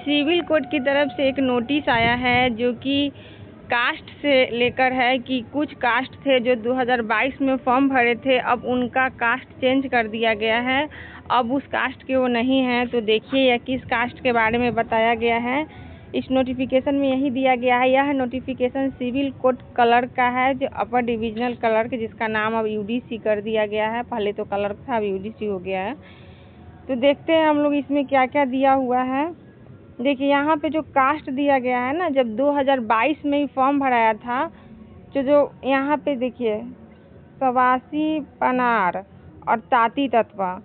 Civil code की तरफ से एक नोटिस आया है जो कि कास्ट से लेकर है कि कुछ कास्ट थे जो 2022 में फॉर्म भरे थे, अब उनका कास्ट चेंज कर दिया गया है। अब उस कास्ट के वो नहीं हैं। तो देखिए यह किस कास्ट के बारे में बताया गया है। इस नोटिफिकेशन में यही दिया गया है। यह नोटिफिकेशन सिविल कोड क्लर्क का है, जो अपर डिविजनल क्लर्क, जिसका नाम अब यूडीसी कर दिया गया है। पहले तो क्लर्क था, अब यूडीसी हो गया है। तो देखते हैं हम लोग इसमें क्या क्या दिया हुआ है। देखिए यहाँ पे जो कास्ट दिया गया है ना, जब 2022 में ही फॉर्म भराया था, जो यहाँ पे देखिए सवासी पनार और ताती तत्वा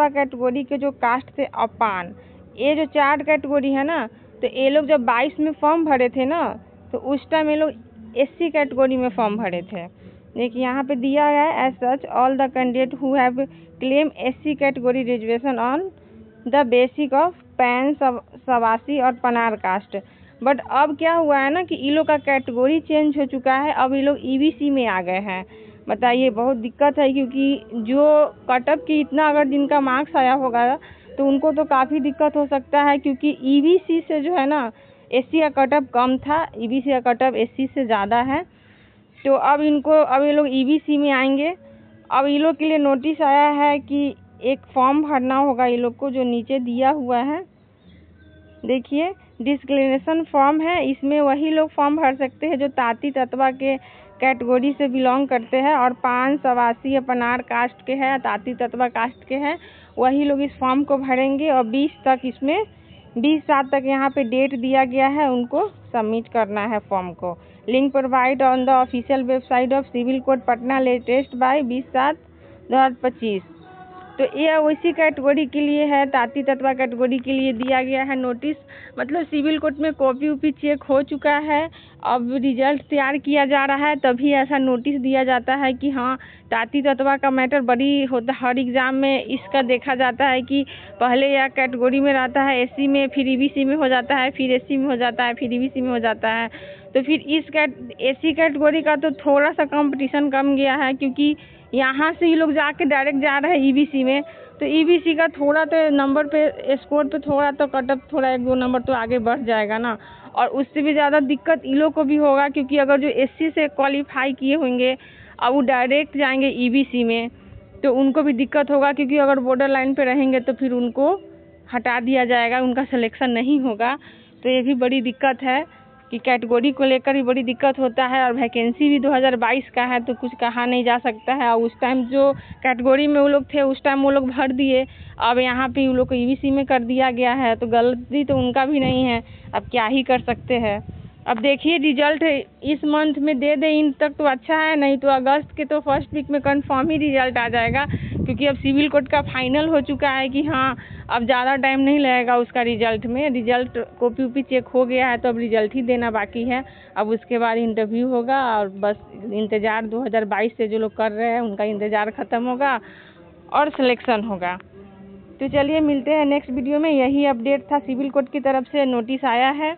कैटेगरी के जो कास्ट थे अपान, ये जो 4 कैटेगरी है ना, तो ये लोग जब 22 में फॉर्म भरे थे ना, तो उस टाइम ये लोग एससी कैटेगरी में फॉर्म भरे थे। देखिए यहाँ पे दिया गया है, as such all the candidate who have claim SC category reservation on the basic of Pan Sawasi और पनार कास्ट। बट अब क्या हुआ है ना कि इन लोग का कैटेगरी चेंज हो चुका है, अब ये लोग ईबीसी में आ गए हैं। बताइए, बहुत दिक्कत है, क्योंकि जो कटअप की इतना अगर जिनका मार्क्स आया होगा तो उनको तो काफ़ी दिक्कत हो सकता है, क्योंकि ईबीसी से जो है ना एससी का कटअप कम था, ईबीसी का कटअप एससी से ज़्यादा है। तो अब ये लोग ईबीसी में आएंगे। अब ये लोग के लिए नोटिस आया है कि एक फॉर्म भरना होगा ये लोग को, जो नीचे दिया हुआ है। देखिए डिस्क्लेरेशन फॉर्म है, इसमें वही लोग फॉर्म भर सकते हैं जो ताती तत्वा के कैटेगरी से बिलोंग करते हैं और पान सवासी पनार कास्ट के हैं, ताती तत्वा कास्ट के हैं, वही लोग इस फॉर्म को भरेंगे। और 20/7 तक यहाँ पे डेट दिया गया है, उनको सबमिट करना है फॉर्म को। Link provide on the official website of civil code Patna latest by 20/7/2025। तो ये उसी कैटेगरी के लिए है, ताती तत्वा कैटेगरी के लिए दिया गया है नोटिस। मतलब सिविल कोर्ट में कॉपी उपी चेक हो चुका है, अब रिजल्ट तैयार किया जा रहा है, तभी ऐसा नोटिस दिया जाता है कि हाँ ताती तत्वा का मैटर बड़ी होता है। हर एग्ज़ाम में इसका देखा जाता है कि पहले यह कैटेगरी में रहता है एससी में, फिर ईबीसी में हो जाता है, फिर एससी में हो जाता है, फिर ईबीसी में हो जाता है। तो फिर इस एससी कैटेगरी का तो थोड़ा सा कंपटीशन कम गया है, क्योंकि यहाँ से ये लोग जाके डायरेक्ट जा रहे हैं ईबीसी में। तो ईबीसी का थोड़ा तो नंबर पे, स्कोर पे थोड़ा तो कटअप थोड़ा 1-2 नंबर तो आगे बढ़ जाएगा ना। और उससे भी ज़्यादा दिक्कत इन लोग को भी होगा, क्योंकि अगर जो एससी से क्वालिफाई किए होंगे अब वो डायरेक्ट जाएंगे ईबीसी में, तो उनको भी दिक्कत होगा, क्योंकि अगर बॉर्डर लाइन पे रहेंगे तो फिर उनको हटा दिया जाएगा, उनका सिलेक्शन नहीं होगा। तो ये भी बड़ी दिक्कत है कि कैटेगरी को लेकर ही बड़ी दिक्कत होता है। और वैकेंसी भी 2022 का है, तो कुछ कहा नहीं जा सकता है। और उस टाइम जो कैटेगरी में वो लोग थे, उस टाइम वो लोग भर दिए, अब यहाँ पे वो लोग को ईबीसी में कर दिया गया है, तो गलती तो उनका भी नहीं है। अब क्या ही कर सकते हैं। अब देखिए रिजल्ट इस मंथ में दे दे इन तक तो अच्छा है, नहीं तो अगस्त के तो फर्स्ट वीक में कंफर्म ही रिजल्ट आ जाएगा, क्योंकि अब सिविल कोड का फाइनल हो चुका है कि हाँ अब ज़्यादा टाइम नहीं लगेगा उसका रिजल्ट में। रिजल्ट कॉपी उपी चेक हो गया है, तो अब रिजल्ट ही देना बाकी है। अब उसके बाद इंटरव्यू होगा और बस इंतज़ार 2022 से जो लोग कर रहे हैं उनका इंतज़ार ख़त्म होगा और सिलेक्शन होगा। तो चलिए मिलते हैं नेक्स्ट वीडियो में। यही अपडेट था, सिविल कोड की तरफ से नोटिस आया है।